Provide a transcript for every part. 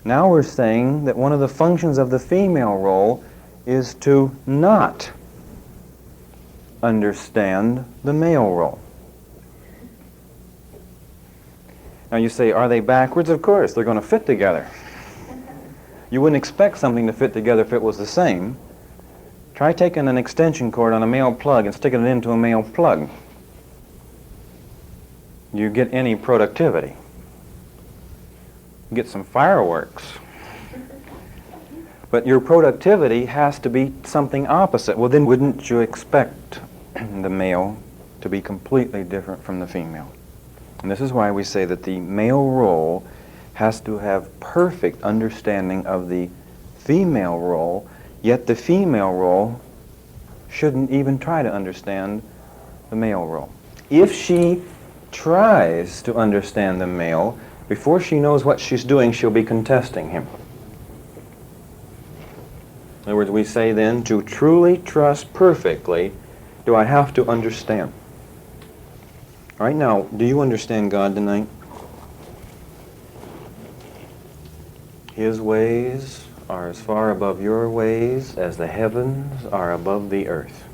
Now we're saying that one of the functions of the female role is to not understand the male role. Now you say, are they backwards? Of course, they're going to fit together. You wouldn't expect something to fit together if it was the same. Try taking an extension cord on a male plug and sticking it into a male plug. You get any productivity. You get some fireworks. But your productivity has to be something opposite. Well, then wouldn't you expect the male to be completely different from the female? And this is why we say that the male role has to have perfect understanding of the female role, yet the female role shouldn't even try to understand the male role. If she tries to understand the male, before she knows what she's doing, she'll be contesting him. In other words, we say then, to truly trust perfectly, do I have to understand? All right, now, do you understand God tonight? His ways are as far above your ways as the heavens are above the earth.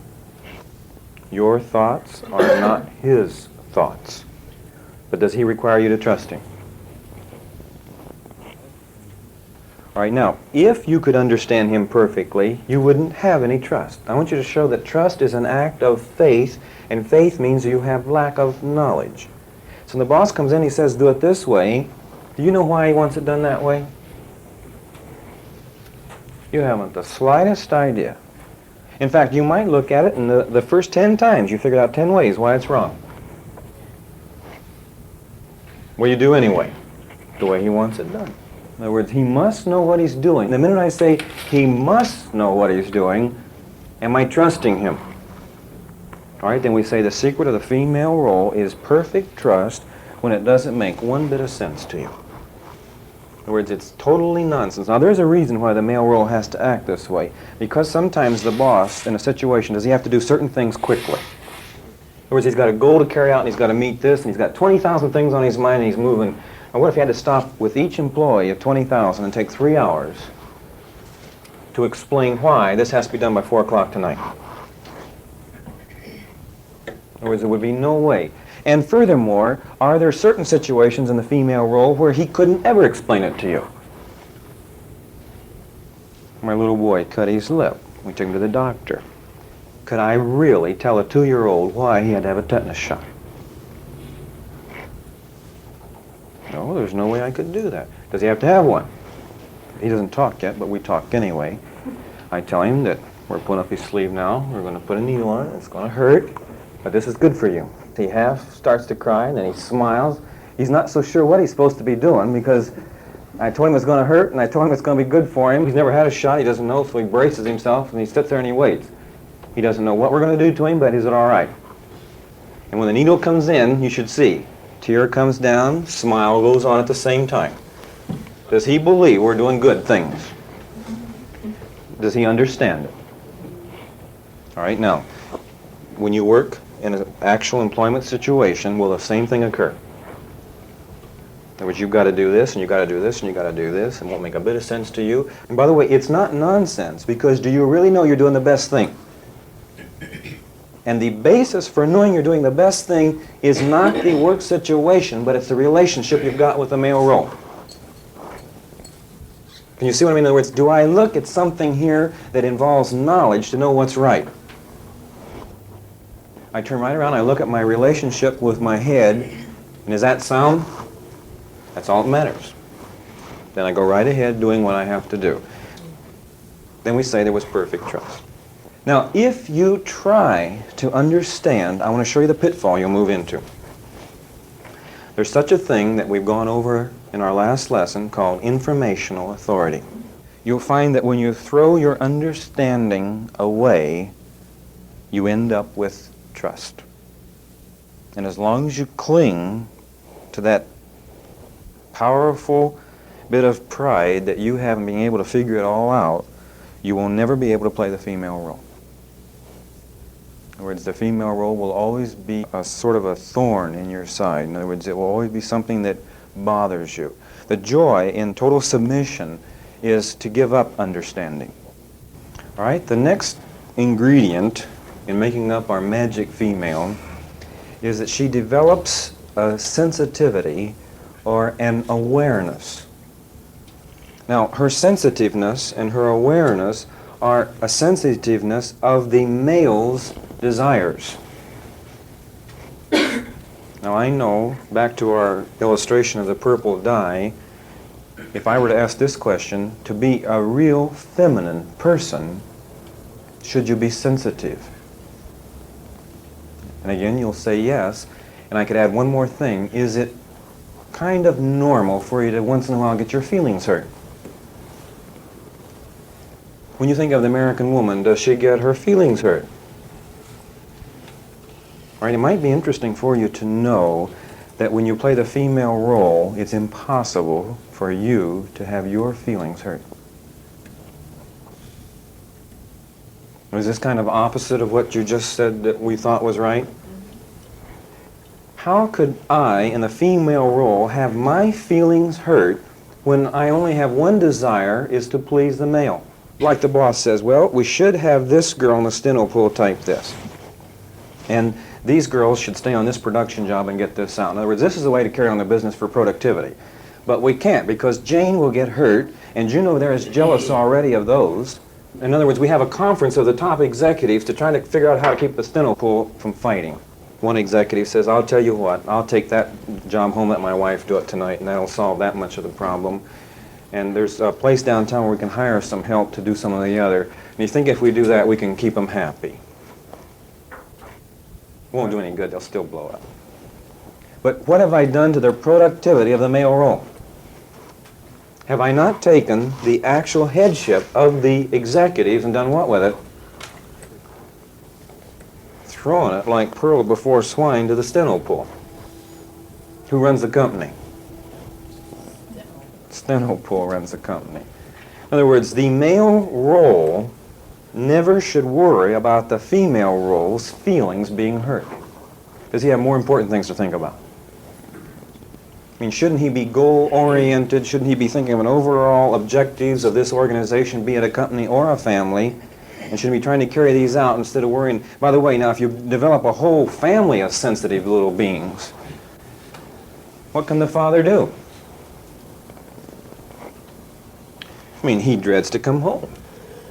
Your thoughts are not His thoughts. But does He require you to trust Him? All right, now, if you could understand Him perfectly, you wouldn't have any trust. I want you to show that trust is an act of faith, and faith means you have lack of knowledge. So when the boss comes in, he says, do it this way. Do you know why he wants it done that way? You haven't the slightest idea. In fact, you might look at it, and the first 10 times you figured out 10 ways why it's wrong. Well, you do anyway, the way he wants it done. In other words, he must know what he's doing. The minute I say he must know what he's doing, am I trusting him? All right, then we say the secret of the female role is perfect trust when it doesn't make one bit of sense to you. In other words, it's totally nonsense. Now, there's a reason why the male role has to act this way. Because sometimes the boss, in a situation, does he have to do certain things quickly. In other words, he's got a goal to carry out, and he's got to meet this, and he's got 20,000 things on his mind, and he's moving. Now, what if he had to stop with each employee of 20,000 and take 3 hours to explain why this has to be done by 4 o'clock tonight? In other words, there would be no way. And furthermore, are there certain situations in the female role where he couldn't ever explain it to you? My little boy cut his lip. We took him to the doctor. Could I really tell a 2-year-old why he had to have a tetanus shot? No, there's no way I could do that. Does he have to have one? He doesn't talk yet, but we talk anyway. I tell him that we're pulling up his sleeve now. We're going to put a needle on it. It's going to hurt, but this is good for you. He half starts to cry, and then he smiles. He's not so sure what he's supposed to be doing because I told him it's going to hurt, and I told him it's going to be good for him. He's never had a shot. He doesn't know, so he braces himself, and he sits there and he waits. He doesn't know what we're going to do to him, but is it all right? And when the needle comes in, you should see. Tear comes down, smile goes on at the same time. Does he believe we're doing good things? Does he understand it? All right, now, when you work in an actual employment situation, will the same thing occur? In other words, you've got to do this, and you've got to do this, and you've got to do this, and it won't make a bit of sense to you. And by the way, it's not nonsense, because do you really know you're doing the best thing? And the basis for knowing you're doing the best thing is not the work situation, but it's the relationship you've got with the male role. Can you see what I mean? In other words, do I look at something here that involves knowledge to know what's right? I turn right around, I look at my relationship with my head, and is that sound? That's all that matters. Then I go right ahead doing what I have to do. Then we say there was perfect trust. Now, if you try to understand, I want to show you the pitfall you'll move into. There's such a thing that we've gone over in our last lesson called informational authority. You'll find that when you throw your understanding away, you end up with trust. And as long as you cling to that powerful bit of pride that you have in being able to figure it all out, you will never be able to play the female role. In other words, the female role will always be a sort of a thorn in your side. In other words, it will always be something that bothers you. The joy in total submission is to give up understanding. All right, the next ingredient in making up our magic female is that she develops a sensitivity or an awareness. Now, her sensitiveness and her awareness are a sensitiveness of the male's desires. Now, I know, back to our illustration of the purple dye, if I were to ask this question, to be a real feminine person, should you be sensitive? And again, you'll say yes. And I could add one more thing. Is it kind of normal for you to once in a while get your feelings hurt? When you think of the American woman, does she get her feelings hurt? All right, it might be interesting for you to know that when you play the female role, it's impossible for you to have your feelings hurt. Was this kind of opposite of what you just said that we thought was right? How could I, in the female role, have my feelings hurt when I only have one desire, is to please the male? Like the boss says, well, we should have this girl in the steno pool type this. And these girls should stay on this production job and get this out. In other words, this is the way to carry on the business for productivity. But we can't, because Jane will get hurt, and June over there is jealous already of those. In other words, we have a conference of the top executives to try to figure out how to keep the steno pool from fighting. One executive says, I'll tell you what, I'll take that job home, let my wife do it tonight, and that'll solve that much of the problem. And there's a place downtown where we can hire some help to do some of the other. And you think if we do that, we can keep them happy. Won't do any good, they'll still blow up. But what have I done to the productivity of the male role? Have I not taken the actual headship of the executives and done what with it? Throwing it like pearl before swine to the steno pool. Who runs the company? Steno pool runs the company. In other words, the male role never should worry about the female role's feelings being hurt. Does he have more important things to think about? I mean, shouldn't he be goal-oriented? Shouldn't he be thinking of an overall objectives of this organization, be it a company or a family? And should he be trying to carry these out instead of worrying? By the way, now, if you develop a whole family of sensitive little beings, what can the father do? I mean, he dreads to come home.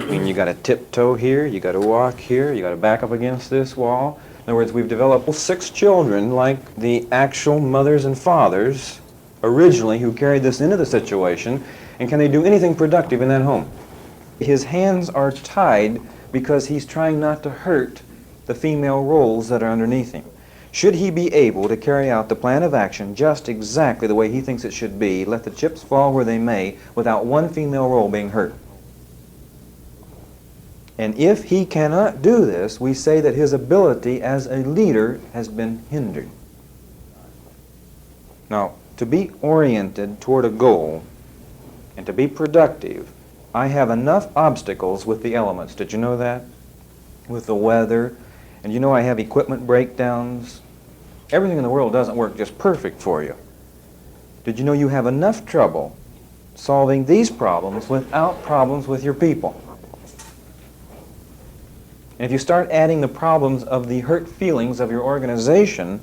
I mean, you got to tiptoe here, you got to walk here, you got to back up against this wall. In other words, we've developed 6 children like the actual mothers and fathers originally who carried this into the situation, and can they do anything productive in that home? His hands are tied because he's trying not to hurt the female roles that are underneath him. Should he be able to carry out the plan of action just exactly the way he thinks it should be, let the chips fall where they may, without one female role being hurt? And if he cannot do this, we say that his ability as a leader has been hindered. Now, to be oriented toward a goal and to be productive, I have enough obstacles with the elements. Did you know that? With the weather. And you know I have equipment breakdowns. Everything in the world doesn't work just perfect for you. Did you know you have enough trouble solving these problems without problems with your people? And if you start adding the problems of the hurt feelings of your organization,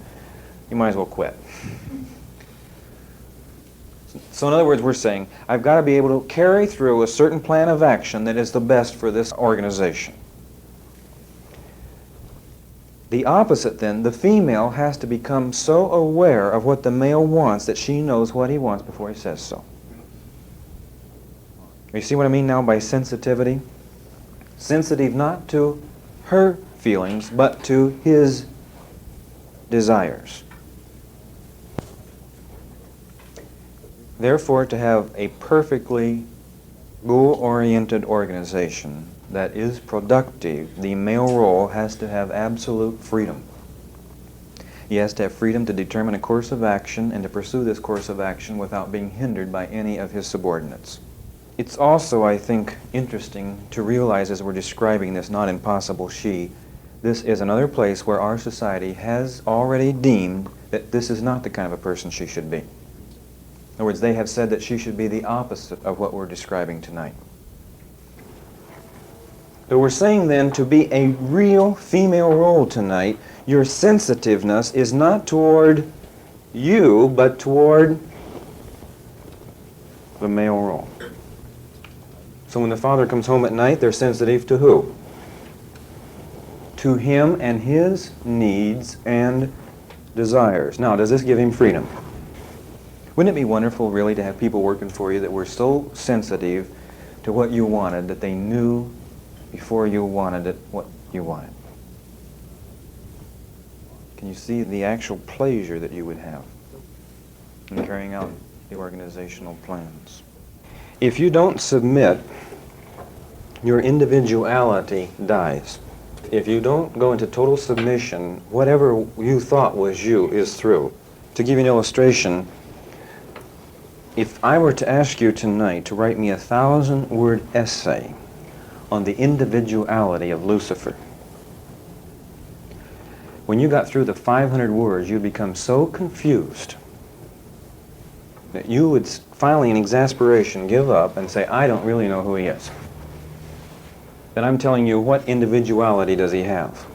you might as well quit. So in other words, we're saying, I've got to be able to carry through a certain plan of action that is the best for this organization. The opposite then, the female has to become so aware of what the male wants that she knows what he wants before he says so. You see what I mean now by sensitivity? Sensitive not to her feelings, but to his desires. Therefore, to have a perfectly goal-oriented organization that is productive, the male role has to have absolute freedom. He has to have freedom to determine a course of action and to pursue this course of action without being hindered by any of his subordinates. It's also, I think, interesting to realize as we're describing this not impossible she, this is another place where our society has already deemed that this is not the kind of a person she should be. other words, they have said that she should be the opposite of what we're describing tonight. So we're saying then, to be a real female role tonight, your sensitiveness is not toward you, but toward the male role. So when the father comes home at night, they're sensitive to who? To him and his needs and desires. Now, does this give him freedom? Wouldn't it be wonderful, really, to have people working for you that were so sensitive to what you wanted that they knew before you wanted it what you wanted? Can you see the actual pleasure that you would have in carrying out the organizational plans? If you don't submit, your individuality dies. If you don't go into total submission, whatever you thought was you is through. To give you an illustration, if I were to ask you tonight to write me a 1,000-word essay on the individuality of Lucifer, when you got through the 500 words, you'd become so confused that you would finally, in exasperation, give up and say, I don't really know who he is. Then I'm telling you, what individuality does he have?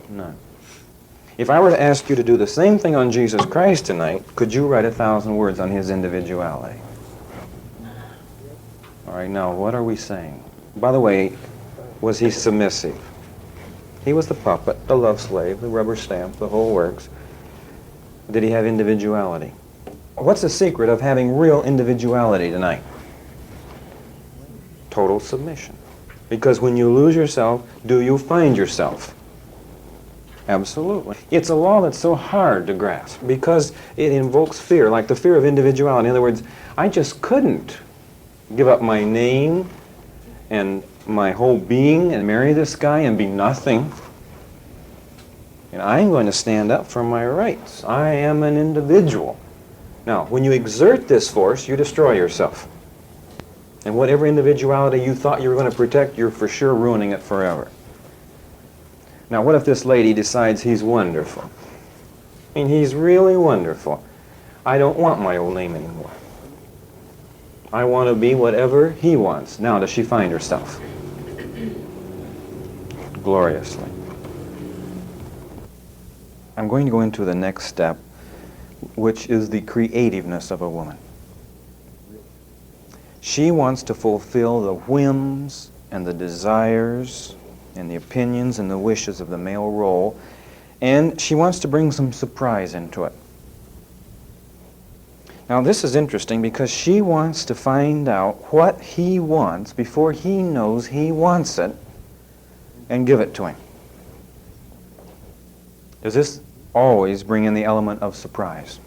None. If I were to ask you to do the same thing on Jesus Christ tonight, could you write 1,000 words on his individuality? All right, now, what are we saying? By the way, was he submissive? He was the puppet, the love slave, the rubber stamp, the whole works. Did he have individuality? What's the secret of having real individuality tonight? Total submission. Because when you lose yourself, do you find yourself? Absolutely. It's a law that's so hard to grasp because it invokes fear, like the fear of individuality. In other words, I just couldn't give up my name and my whole being and marry this guy and be nothing. And I'm going to stand up for my rights. I am an individual. Now, when you exert this force, you destroy yourself. And whatever individuality you thought you were going to protect, you're for sure ruining it forever. Now, what if this lady decides he's wonderful? I mean, he's really wonderful. I don't want my old name anymore. I want to be whatever he wants. Now, does she find herself? Gloriously. I'm going to go into the next step, which is the creativeness of a woman. She wants to fulfill the whims and the desires and the opinions and the wishes of the male role, and she wants to bring some surprise into it. Now, this is interesting because she wants to find out what he wants before he knows he wants it and give it to him. Does this always bring in the element of surprise?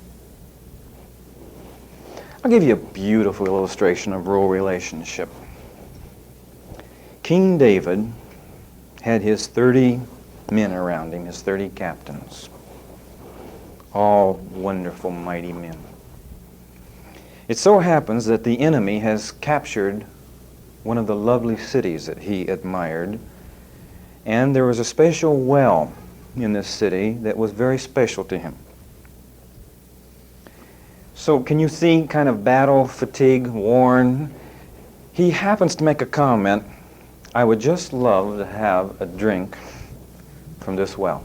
I'll give you a beautiful illustration of role relationship. King David had his 30 men around him, his 30 captains, all wonderful, mighty men. It so happens that the enemy has captured one of the lovely cities that he admired, and there was a special well in this city that was very special to him. So can you see kind of battle fatigue, worn? He happens to make a comment, I would just love to have a drink from this well.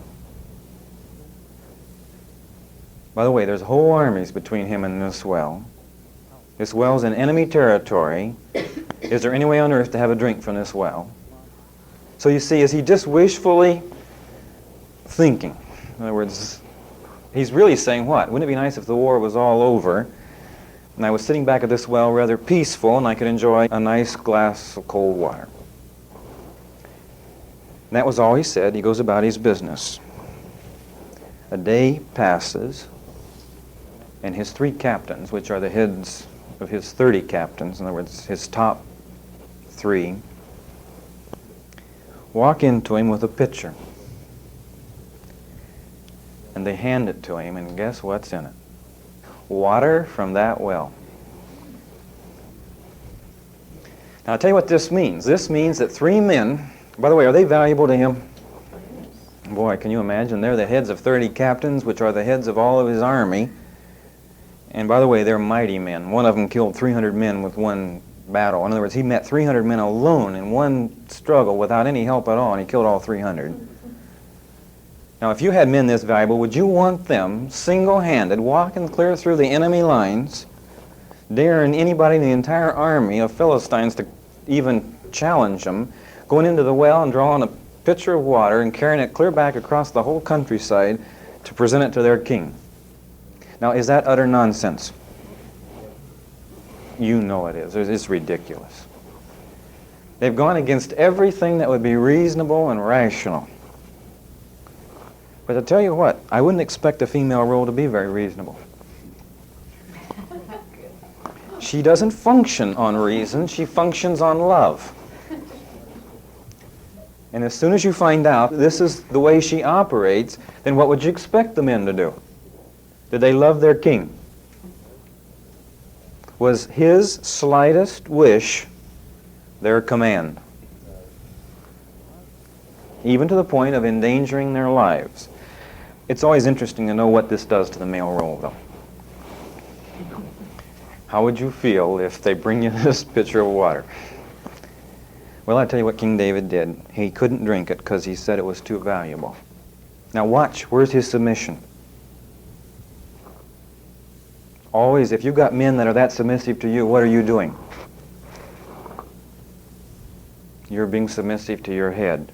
By the way, there's whole armies between him and this well. This well's in enemy territory. Is there any way on earth to have a drink from this well? So you see, is he just wishfully thinking? In other words, he's really saying what? Wouldn't it be nice if the war was all over and I was sitting back at this well rather peaceful and I could enjoy a nice glass of cold water? And that was all he said. He goes about his business. A day passes, and his 3 captains, which are the heads of his 30 captains, in other words, his top 3, walk into him with a pitcher. And they hand it to him, and guess what's in it? Water from that well. Now, I'll tell you what this means. This means that 3 men, by the way, are they valuable to him? Boy, can you imagine? They're the heads of 30 captains, which are the heads of all of his army. And by the way, they're mighty men. One of them killed 300 men with one battle. In other words, he met 300 men alone in one struggle without any help at all, and he killed all 300. Now, if you had men this valuable, would you want them single-handed walking clear through the enemy lines, daring anybody in the entire army of Philistines to even challenge them, going into the well and drawing a pitcher of water and carrying it clear back across the whole countryside to present it to their king? Now, is that utter nonsense? You know it is. It's ridiculous. They've gone against everything that would be reasonable and rational. But I tell you what, I wouldn't expect a female role to be very reasonable. She doesn't function on reason, she functions on love. And as soon as you find out this is the way she operates, then what would you expect the men to do? Did they love their king? Was his slightest wish their command? Even to the point of endangering their lives. It's always interesting to know what this does to the male role, though. How would you feel if they bring you this pitcher of water? Well, I'll tell you what King David did. He couldn't drink it because he said it was too valuable. Now watch, where's his submission? Always, if you've got men that are that submissive to you, what are you doing? You're being submissive to your head.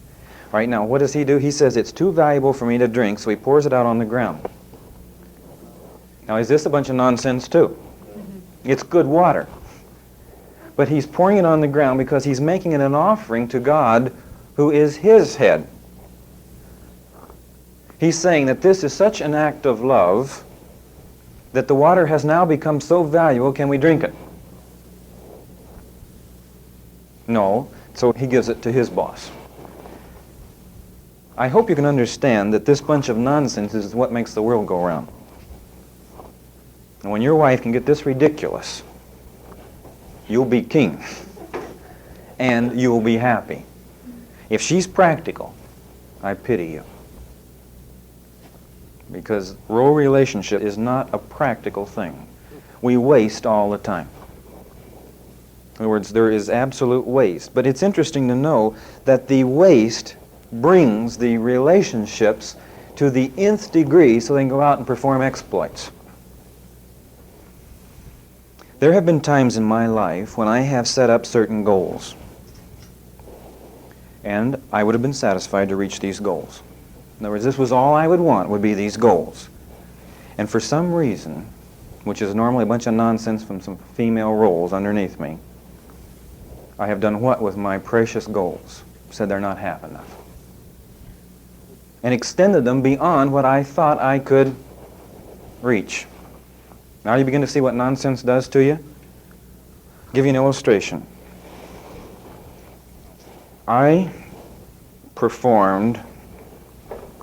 Right now, what does he do? He says, it's too valuable for me to drink, so he pours it out on the ground. Now, is this a bunch of nonsense, too? Mm-hmm. It's good water. But he's pouring it on the ground because he's making it an offering to God, who is his head. He's saying that this is such an act of love that the water has now become so valuable, can we drink it? No, so he gives it to his boss. I hope you can understand that this bunch of nonsense is what makes the world go round. And when your wife can get this ridiculous, you'll be king. And you'll be happy. If she's practical, I pity you. Because role relationship is not a practical thing. We waste all the time. In other words, there is absolute waste. But it's interesting to know that the waste brings the relationships to the nth degree so they can go out and perform exploits. There have been times in my life when I have set up certain goals. And I would have been satisfied to reach these goals. In other words, this was all I would want, would be these goals. And for some reason, which is normally a bunch of nonsense from some female roles underneath me, I have done what with my precious goals? Said they're not half enough. And extended them beyond what I thought I could reach. Now you begin to see what nonsense does to you? I'll give you an illustration. I performed,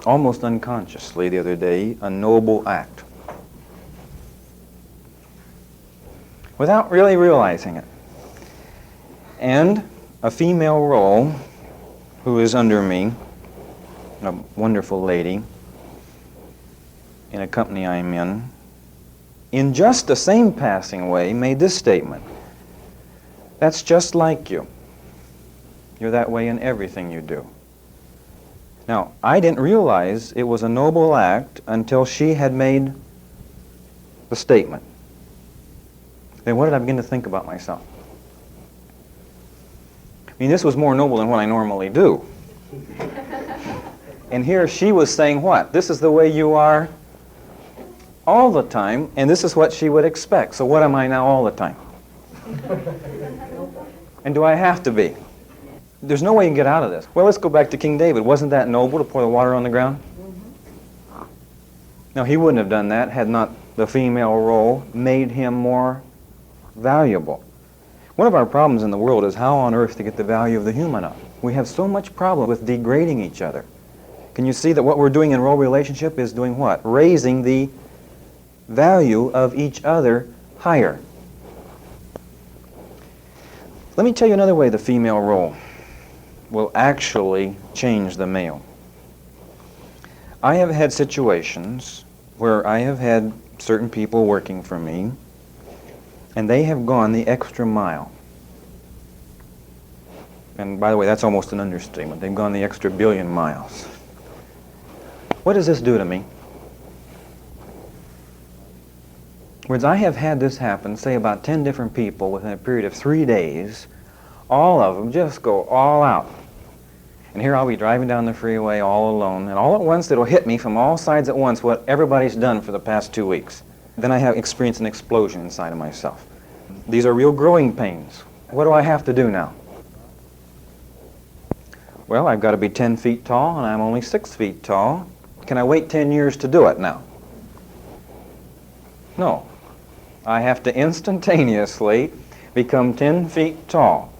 almost unconsciously the other day, a noble act. Without really realizing it. And a female role who is under me, a wonderful lady in a company I'm in just the same passing way, made this statement. That's just like you. You're that way in everything you do. Now, I didn't realize it was a noble act until she had made the statement. Then what did I begin to think about myself? I mean, this was more noble than what I normally do. And here she was saying what? This is the way you are all the time, and this is what she would expect. So what am I now all the time? And do I have to be? There's no way you can get out of this. Well, let's go back to King David. Wasn't that noble to pour the water on the ground? No, he wouldn't have done that had not the female role made him more valuable. One of our problems in the world is how on earth to get the value of the human up. We have so much problem with degrading each other. Can you see that what we're doing in role relationship is doing what? Raising the value of each other higher. Let me tell you another way the female role will actually change the male. I have had situations where I have had certain people working for me, and they have gone the extra mile. And by the way, that's almost an understatement. They've gone the extra billion miles. What does this do to me? In other words, I have had this happen, say about 10 different people within a period of 3 days. All of them just go all out. And here I'll be driving down the freeway all alone, and all at once it'll hit me from all sides at once what everybody's done for the past 2 weeks. Then I have experienced an explosion inside of myself. These are real growing pains. What do I have to do now? Well, I've got to be 10 feet tall, and I'm only 6 feet tall. Can I wait 10 years to do it now? No. I have to instantaneously become 10 feet tall.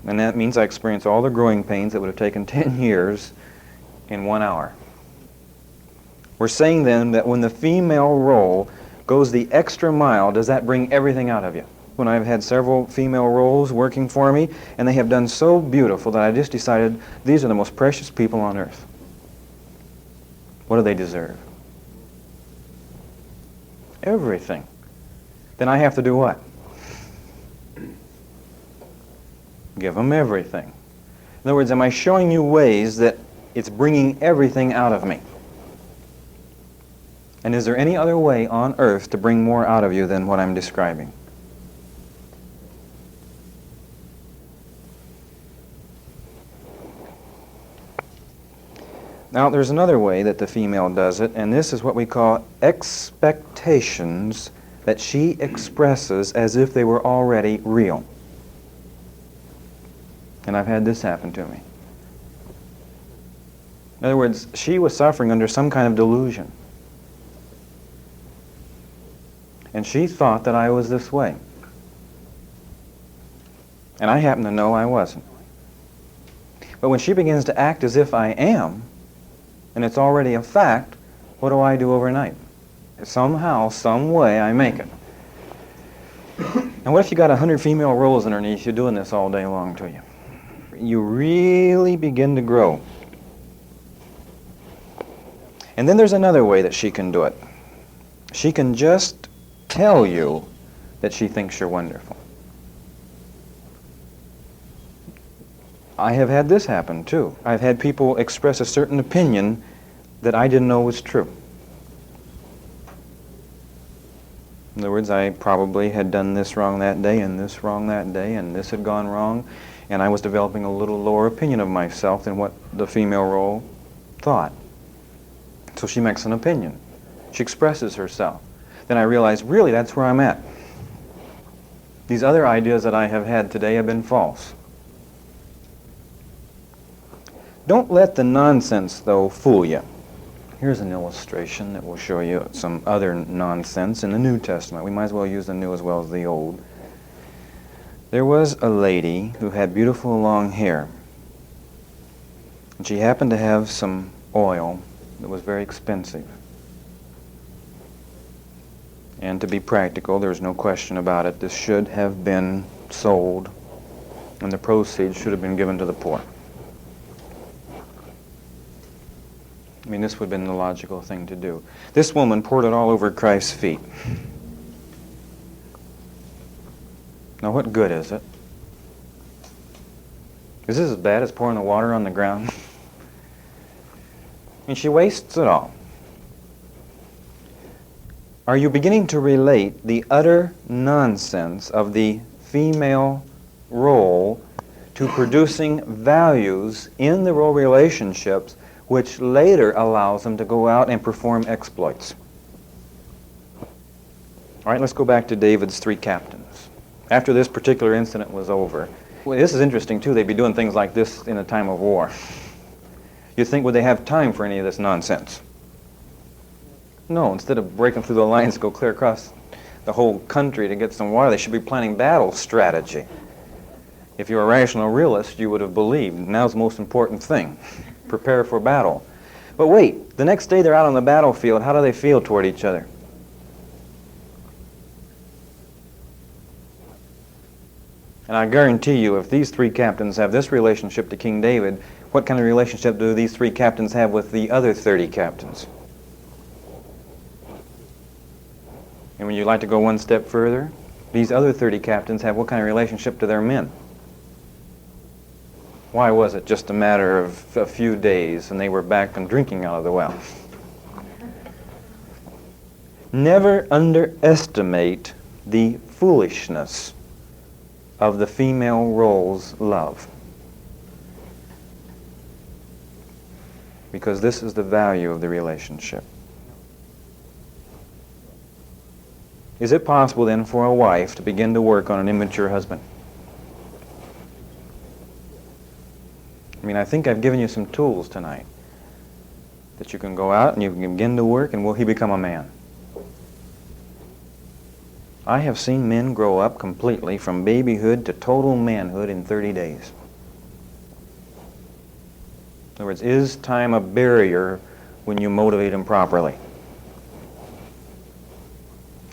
And that means I experience all the growing pains that would have taken 10 years in 1 hour. We're saying then that when the female role goes the extra mile, does that bring everything out of you? When I've had several female roles working for me, and they have done so beautiful that I just decided these are the most precious people on earth. What do they deserve? Everything. Then I have to do what? Give them everything. In other words, am I showing you ways that it's bringing everything out of me? And is there any other way on earth to bring more out of you than what I'm describing? Now, there's another way that the female does it, and this is what we call expectations that she expresses as if they were already real. And I've had this happen to me. In other words, she was suffering under some kind of delusion. And she thought that I was this way. And I happen to know I wasn't. But when she begins to act as if I am, and it's already a fact, what do I do overnight? Somehow, some way, I make it. And what if you got 100 female roles underneath you doing this all day long to you? You really begin to grow. And then there's another way that she can do it. She can just tell you that she thinks you're wonderful. I have had this happen too. I've had people express a certain opinion that I didn't know was true. In other words, I probably had done this wrong that day and this wrong that day and this had gone wrong, and I was developing a little lower opinion of myself than what the female role thought. So she makes an opinion. She expresses herself. Then I realize, really, that's where I'm at. These other ideas that I have had today have been false. Don't let the nonsense, though, fool you. Here's an illustration that will show you some other nonsense in the New Testament. We might as well use the New as well as the Old. There was a lady who had beautiful long hair. And she happened to have some oil that was very expensive. And to be practical, there's no question about it, this should have been sold, and the proceeds should have been given to the poor. I mean, this would have been the logical thing to do. This woman poured it all over Christ's feet. Now, what good is it? Is this as bad as pouring the water on the ground? I mean, she wastes it all. Are you beginning to relate the utter nonsense of the female role to producing values in the role relationships which later allows them to go out and perform exploits? All right, let's go back to David's 3 captains. After this particular incident was over, well, this is interesting too, they'd be doing things like this in a time of war. You'd think, would they have time for any of this nonsense? No, instead of breaking through the lines to go clear across the whole country to get some water, they should be planning battle strategy. If you're a rational realist, you would have believed, now's the most important thing. Prepare for battle. But wait, the next day they're out on the battlefield, how do they feel toward each other? And I guarantee you, if these 3 captains have this relationship to King David, what kind of relationship do these 3 captains have with the other 30 captains? Would you like to go one step further? These other 30 captains have what kind of relationship to their men? Why was it just a matter of a few days and they were back and drinking out of the well? Never underestimate the foolishness of the female role's love. Because this is the value of the relationship. Is it possible then for a wife to begin to work on an immature husband? I mean, I think I've given you some tools tonight that you can go out and you can begin to work, and will he become a man? I have seen men grow up completely from babyhood to total manhood in 30 days. In other words, is time a barrier when you motivate them properly?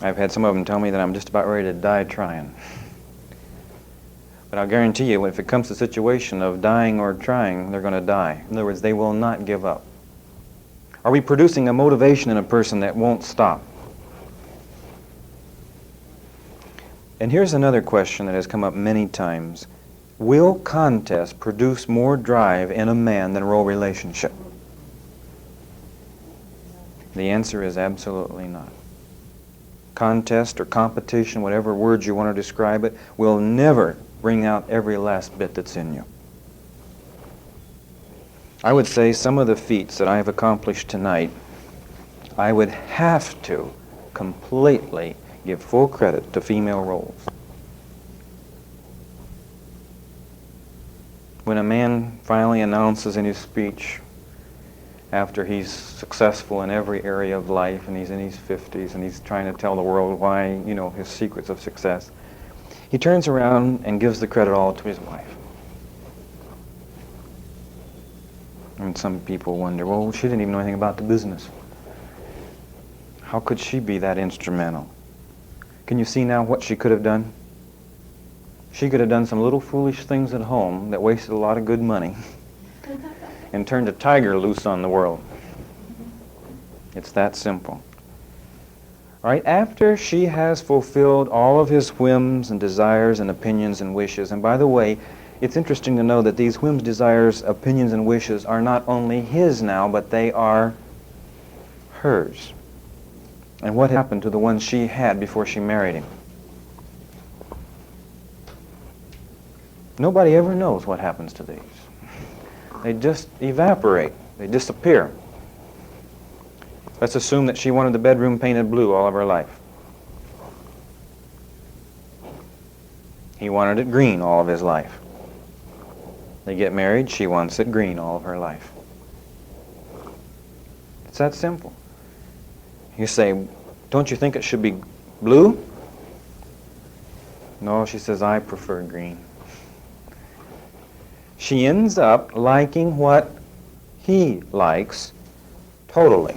I've had some of them tell me that I'm just about ready to die trying. But I'll guarantee you, if it comes to a situation of dying or trying, they're going to die. In other words, they will not give up. Are we producing a motivation in a person that won't stop? And here's another question that has come up many times. Will contest produce more drive in a man than role relationship? The answer is absolutely not. Contest or competition, whatever words you want to describe it, will never bring out every last bit that's in you. I would say some of the feats that I have accomplished tonight, I would have to completely give full credit to female roles. When a man finally announces in his speech, after he's successful in every area of life and he's in his 50s and he's trying to tell the world why, his secrets of success, he turns around and gives the credit all to his wife. And some people wonder, well, she didn't even know anything about the business. How could she be that instrumental? Can you see now what she could have done? She could have done some little foolish things at home that wasted a lot of good money and turned a tiger loose on the world. It's that simple. All right, after she has fulfilled all of his whims and desires and opinions and wishes, and by the way, it's interesting to know that these whims, desires, opinions, and wishes are not only his now, but they are hers. And what happened to the ones she had before she married him? Nobody ever knows what happens to these. They just evaporate. They disappear. Let's assume that she wanted the bedroom painted blue all of her life. He wanted it green all of his life. They get married, she wants it green all of her life. It's that simple. You say, don't you think it should be blue? No, she says, I prefer green. She ends up liking what he likes totally.